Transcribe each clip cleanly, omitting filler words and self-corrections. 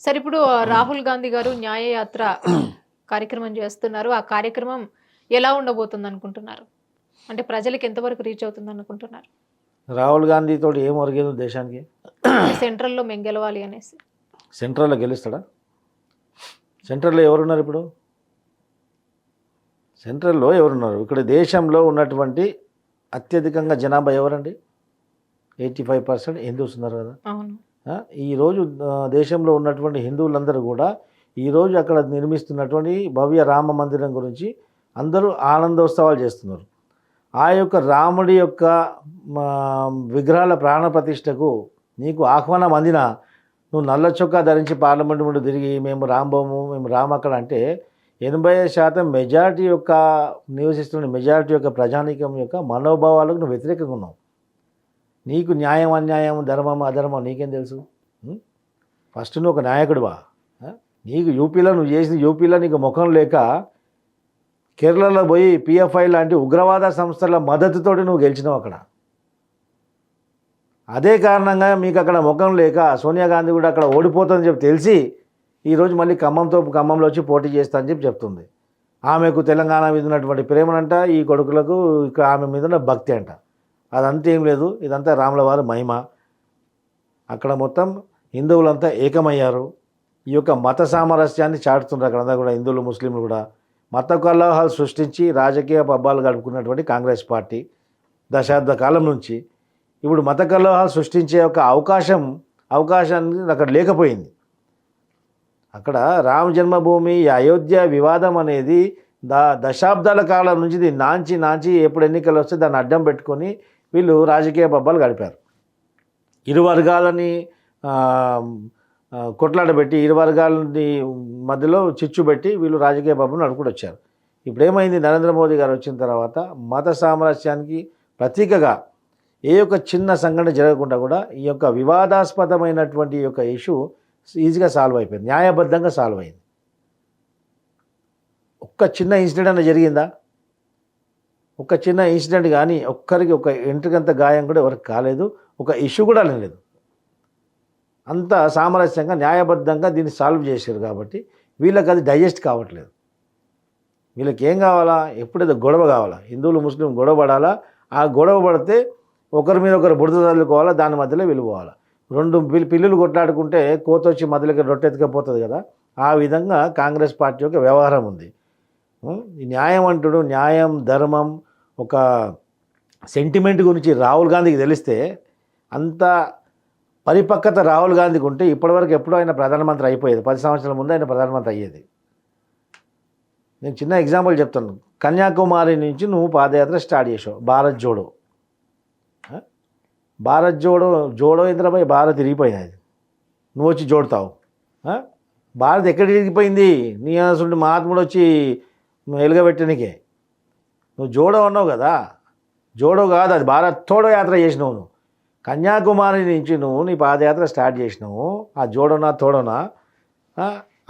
సరే ఇప్పుడు రాహుల్ గాంధీ గారు న్యాయయాత్ర కార్యక్రమం చేస్తున్నారు. ఆ కార్యక్రమం ఎలా ఉండబోతుందనుకుంటున్నారు? అంటే ప్రజలకి ఎంతవరకు రీచ్ అవుతుందనుకుంటున్నారు? రాహుల్ గాంధీ తోటి ఏం ఒరిగేది దేశానికి? అంటే సెంట్రల్‌లో మేము గెలవాలి అనేసి. సెంట్రల్లో గెలుస్తాడా? సెంట్రల్లో ఎవరున్నారు ఇప్పుడు? సెంట్రల్లో ఎవరున్నారు? ఇక్కడ దేశంలో ఉన్నటువంటి అత్యధికంగా జనాభా ఎవరండి? 85% హిందూస్ ఉన్నారు కదా. అవును. ఈరోజు దేశంలో ఉన్నటువంటి హిందువులందరూ కూడా ఈరోజు అక్కడ నిర్మిస్తున్నటువంటి భవ్య రామ మందిరం గురించి అందరూ ఆనందోత్సవాలు చేస్తున్నారు. ఆ యొక్క రాముడి యొక్క విగ్రహాల ప్రాణ ప్రతిష్టకు నీకు ఆహ్వానం అందిన నువ్వు నల్ల చొక్కా ధరించి పార్లమెంటు ముందు తిరిగి మేము రాంబోము మేము రామ్ అక్కడ అంటే 80% మెజారిటీ యొక్క నివసిస్తున్న మెజారిటీ యొక్క ప్రజానీకం యొక్క మనోభావాలకు నువ్వు వ్యతిరేకంగా ఉన్నావు. నీకు న్యాయం అన్యాయం ధర్మం అధర్మం నీకేం తెలుసు? ఫస్ట్ నువ్వు ఒక నాయకుడివా? నీకు యూపీలో నువ్వు చేసిన యూపీలో నీకు ముఖం లేక కేరళలో పోయి పిఎఫ్ఐ లాంటి ఉగ్రవాద సంస్థల మద్దతుతోటి నువ్వు గెలిచినావు అక్కడ. అదే కారణంగా మీకు అక్కడ ముఖం లేక సోనియా గాంధీ కూడా అక్కడ ఓడిపోతుందని చెప్పి తెలిసి ఈరోజు మళ్ళీ ఖమ్మంలో వచ్చి పోటీ చేస్తా అని చెప్పి చెప్తుంది. ఆమెకు తెలంగాణ మీద ఉన్నటువంటి ప్రేమనంట, ఈ కొడుకులకు ఇక్కడ ఆమె మీద ఉన్న భక్తి అంట. అదంతా ఏం లేదు, ఇదంతా రాముల వారి మహిమ. అక్కడ మొత్తం హిందువులంతా ఏకమయ్యారు. ఈ యొక్క మత సామరస్యాన్ని చాటుతున్నారు అక్కడంతా కూడా. హిందువులు ముస్లింలు కూడా మత కలహాలు సృష్టించి రాజకీయ పబ్బాలు గడుపుకున్నటువంటి కాంగ్రెస్ పార్టీ దశాబ్ద కాలం నుంచి ఇప్పుడు మత కలహాలు సృష్టించే ఒక అవకాశాన్ని అక్కడ లేకపోయింది. అక్కడ రామ జన్మభూమి అయోధ్య వివాదం అనేది దశాబ్దాల కాలం నుంచి దీన్ని నాంచి ఎప్పుడు ఎన్నికలు వస్తే దాన్ని అడ్డం పెట్టుకొని వీళ్ళు రాజకీయ పబ్బాలు గడిపారు. ఇరు వర్గాలని కొట్లాడబెట్టి ఇరు వర్గాలని మధ్యలో చిచ్చు పెట్టి వీళ్ళు రాజకీయ పబ్బులు నడుపుకుంటూ వచ్చారు. ఇప్పుడు ఏమైంది? నరేంద్ర మోదీ గారు వచ్చిన తర్వాత మత సామరస్యానికి ప్రతీకగా ఏ యొక్క చిన్న సంఘటన జరగకుండా కూడా ఈ యొక్క వివాదాస్పదమైనటువంటి ఈ యొక్క ఇష్యూ ఈజీగా సాల్వ్ అయిపోయింది, న్యాయబద్ధంగా సాల్వ్ అయింది. ఒక్క చిన్న ఇన్సిడెంట్ అన్న జరిగిందా? ఒక చిన్న ఇన్సిడెంట్ కానీ ఒక్కరికి ఒక ఎంట్రికంత గాయం కూడా ఎవరికి కాలేదు, ఒక ఇష్యూ కూడా లేదు. అంత సామరస్యంగా న్యాయబద్ధంగా దీన్ని సాల్వ్ చేశారు. కాబట్టి వీళ్ళకి అది డైజెస్ట్ కావట్లేదు. వీళ్ళకి ఏం కావాలా? ఎప్పుడైతే గొడవ కావాలా, హిందువులు ముస్లిం గొడవ పడాలా. ఆ గొడవ పడితే ఒకరి మీద ఒకరు బురద చల్లుకోవాలా, దాని మధ్యలో వెళ్ళిపోవాలా. రెండు పిల్లులు కొట్లాడుకుంటే కోతొచ్చి మధ్యలోకి రొట్టెత్తుకపోతుంది కదా. ఆ విధంగా కాంగ్రెస్ పార్టీ యొక్క వ్యవహారం ఉంది. న్యాయం అంటుడు, న్యాయం ధర్మం ఒక సెంటిమెంట్ గురించి రాహుల్ గాంధీకి తెలిస్తే అంత పరిపక్వత రాహుల్ గాంధీకి ఉంటే ఇప్పటివరకు ఎప్పుడో ఆయన ప్రధానమంత్రి అయిపోయేది. 10 సంవత్సరాల ముందు ఆయన ప్రధానమంత్రి అయ్యేది. నేను చిన్న ఎగ్జాంపుల్ చెప్తాను. కన్యాకుమారి నుంచి నువ్వు పాదయాత్ర స్టార్ట్ చేసావు, భారత్ జోడో. భారత్ జోడో ఇంద్రపై భారత్ ఇరిగిపోయినది, నువ్వు వచ్చి జోడతావు. భారత్ ఎక్కడ ఇరిగిపోయింది? నీ అసలు మహాత్ముడు వచ్చి ఎలుగబెట్టనికే నువ్వు జోడో అన్నావు కదా. జోడో కాదు అది, భారత్ తోడో యాత్ర చేసినావు నువ్వు. కన్యాకుమారి నుంచి నువ్వు నీ పాదయాత్ర స్టార్ట్ చేసినావు. ఆ జోడోనా తోడోనా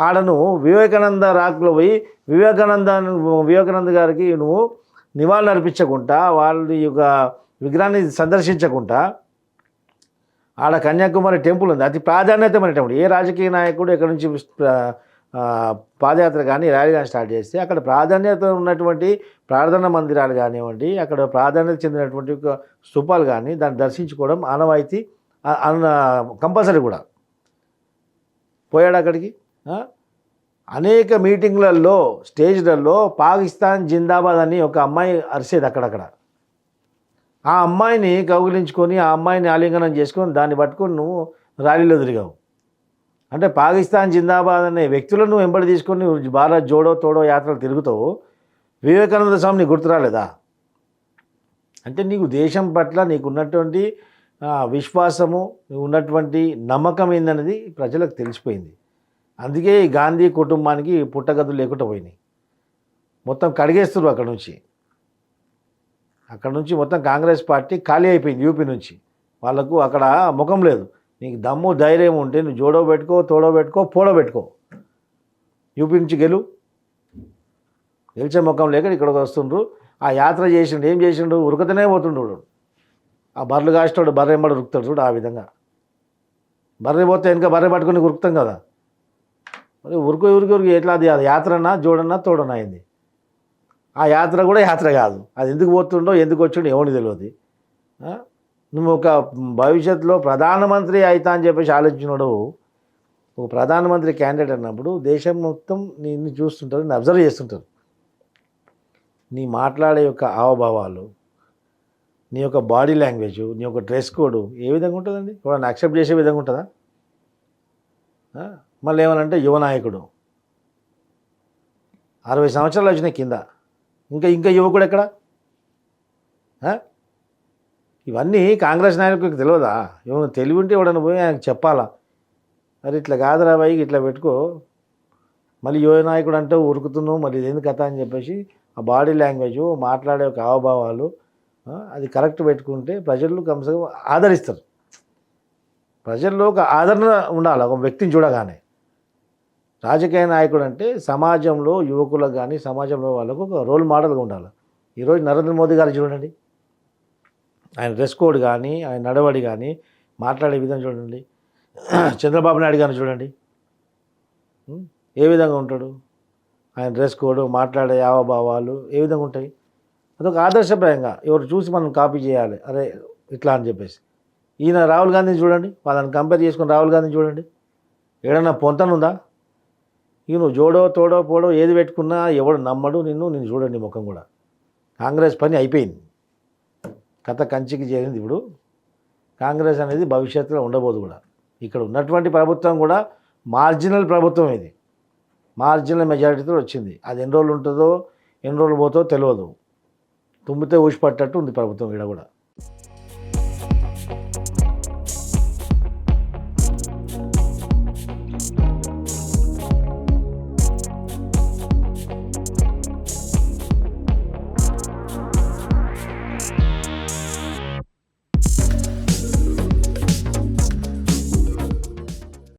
ఆడ నువ్వు వివేకానంద రాక్లో పోయి వివేకానంద గారికి నువ్వు నివాళులు అర్పించకుండా, వాళ్ళ యొక్క విగ్రహాన్ని సందర్శించకుండా ఆడ కన్యాకుమారి టెంపుల్ ఉంది, అతి ప్రాధాన్యతమైన టెంపుల్. ఏ రాజకీయ నాయకుడు ఎక్కడి నుంచి పాదయాత్ర కానీ ర్యాలీ కానీ స్టార్ట్ చేస్తే అక్కడ ప్రాధాన్యత ఉన్నటువంటి ప్రార్థనా మందిరాలు కానివ్వండి, అక్కడ ప్రాధాన్యత చెందినటువంటి స్తూపాలు కానీ దాన్ని దర్శించుకోవడం ఆనవాయితీ, కంపల్సరీ కూడా. పోయాడు అక్కడికి. అనేక మీటింగ్లలో స్టేజ్లలో పాకిస్తాన్ జిందాబాద్ అని ఒక అమ్మాయి అరిసేది అక్కడక్కడ. ఆ అమ్మాయిని కౌగిలించుకొని ఆ అమ్మాయిని ఆలింగనం చేసుకొని దాన్ని పట్టుకొని నువ్వు ర్యాలీలో తిరిగావు. అంటే పాకిస్తాన్ జిందాబాద్ అనే వ్యక్తులను వెంబడి తీసుకొని భారత్ జోడో తోడో యాత్రలు తిరుగుతావు. వివేకానంద స్వామి నీకు గుర్తు రాలేదా? అంటే నీకు దేశం పట్ల నీకు ఉన్నటువంటి విశ్వాసము, ఉన్నటువంటి నమ్మకం ఏందనేది ప్రజలకు తెలిసిపోయింది. అందుకే ఈ గాంధీ కుటుంబానికి పుట్టగదులు లేకుండా పోయినాయి. మొత్తం కడిగేస్తున్నారు అక్కడ నుంచి మొత్తం కాంగ్రెస్ పార్టీ ఖాళీ అయిపోయింది. యూపీ నుంచి వాళ్ళకు అక్కడ ముఖం లేదు. నీకు దమ్ము ధైర్యం ఉంటే నువ్వు జోడో పెట్టుకో, తోడో పెట్టుకో, పోడో పెట్టుకో. యూపీ నుంచి గెలిచే ముఖం లేక ఇక్కడికి వస్తుండ్రు. ఆ యాత్ర చేసిండు, ఏం చేసిండు? ఉరకతనే పోతుండు. ఆ బర్రెలు కాస్తాడు, బర్రె ఎంబడి ఉరుకుతాడు చూడు. ఆ విధంగా బర్రె పోతే వెనుక బర్రె పట్టుకుని ఉరుకుతాం కదా. మరి ఉరికి ఎట్లా అది యాత్రన్నా జోడన్నా తోడన్నా అయింది. ఆ యాత్ర కూడా యాత్ర కాదు. అది ఎందుకు పోతుండో ఎందుకు వచ్చిండో ఎవరికి తెలియదు. నువ్వు ఒక భవిష్యత్తులో ప్రధానమంత్రి అవుతా అని చెప్పేసి ఆలోచించినాడు. ఒక ప్రధానమంత్రి క్యాండిడేట్ అన్నప్పుడు దేశం మొత్తం నిన్ను చూస్తుంటారు, నిన్ను అబ్జర్వ్ చేస్తుంటారు. నీ మాట్లాడే యొక్క హావభావాలు, నీ యొక్క బాడీ లాంగ్వేజ్, నీ యొక్క డ్రెస్ కోడ్ ఏ విధంగా ఉంటుందండి? ఎవరైనా యాక్సెప్ట్ చేసే విధంగా ఉంటుందా? మళ్ళీ ఏమనంటే యువ నాయకుడు 60 సంవత్సరాలు వచ్చినాయి కింద, ఇంకా యువకుడు ఎక్కడ? ఇవన్నీ కాంగ్రెస్ నాయకులకు తెలియదా? ఏమైనా తెలివి ఉంటే ఎవడన్నా పోయి ఆయనకు చెప్పాలా, మరి ఇట్లా కాదురా బాయ్ ఇట్లా పెట్టుకో, మళ్ళీ యువ నాయకుడు అంటే ఉరుకుతున్నావు, మరి ఇదేంది కథ అని చెప్పేసి ఆ బాడీ లాంగ్వేజ్, మాట్లాడే ఒక హావభావాలు అది కరెక్ట్ పెట్టుకుంటే ప్రజలు కమ్సే ఆదరిస్తారు. ప్రజల్లో ఒక ఆదరణ ఉండాలి ఒక వ్యక్తిని చూడగానే. రాజకీయ నాయకుడు అంటే సమాజంలో యువకులకు కానీ సమాజంలో వాళ్ళకు ఒక రోల్ మోడల్గా ఉండాలి. ఈరోజు నరేంద్ర మోదీ గారు చూడండి, ఆయన డ్రెస్ కోడ్ కానీ ఆయన నడవడి కానీ మాట్లాడే విధానం చూడండి. చంద్రబాబు నాయుడు గారిని చూడండి, ఏ విధంగా ఉంటాడు, ఆయన డ్రెస్ కోడ్, మాట్లాడే హావభావాలు ఏ విధంగా ఉంటాయి. అదొక ఆదర్శప్రాయంగా ఎవరు చూసి మనం కాపీ చేయాలి, అరే ఇట్లా అని చెప్పేసి. ఈయన రాహుల్ గాంధీని చూడండి, వాళ్ళని కంపేర్ చేసుకుని రాహుల్ గాంధీని చూడండి, ఏడన్నా పొంతనుందా? ఇక నువ్వు జోడో తోడో పోడో ఏది పెట్టుకున్నా ఎవడు నమ్మడు నిన్ను చూడండి ముఖం కూడా. కాంగ్రెస్ పని అయిపోయింది, కథ కంచికి చేరింది. ఇప్పుడు కాంగ్రెస్ అనేది భవిష్యత్తులో ఉండబోదు కూడా. ఇక్కడ ఉన్నటువంటి ప్రభుత్వం కూడా మార్జినల్ ప్రభుత్వం, ఇది మార్జినల్ మెజారిటీతో వచ్చింది. అది ఎన్ని రోజులు ఉంటుందో ఎన్ని రోజులు పోతుందో తెలియదు. తుమ్మితే ఊసిపట్టట్టు ఉంది ప్రభుత్వం ఇక్కడ కూడా.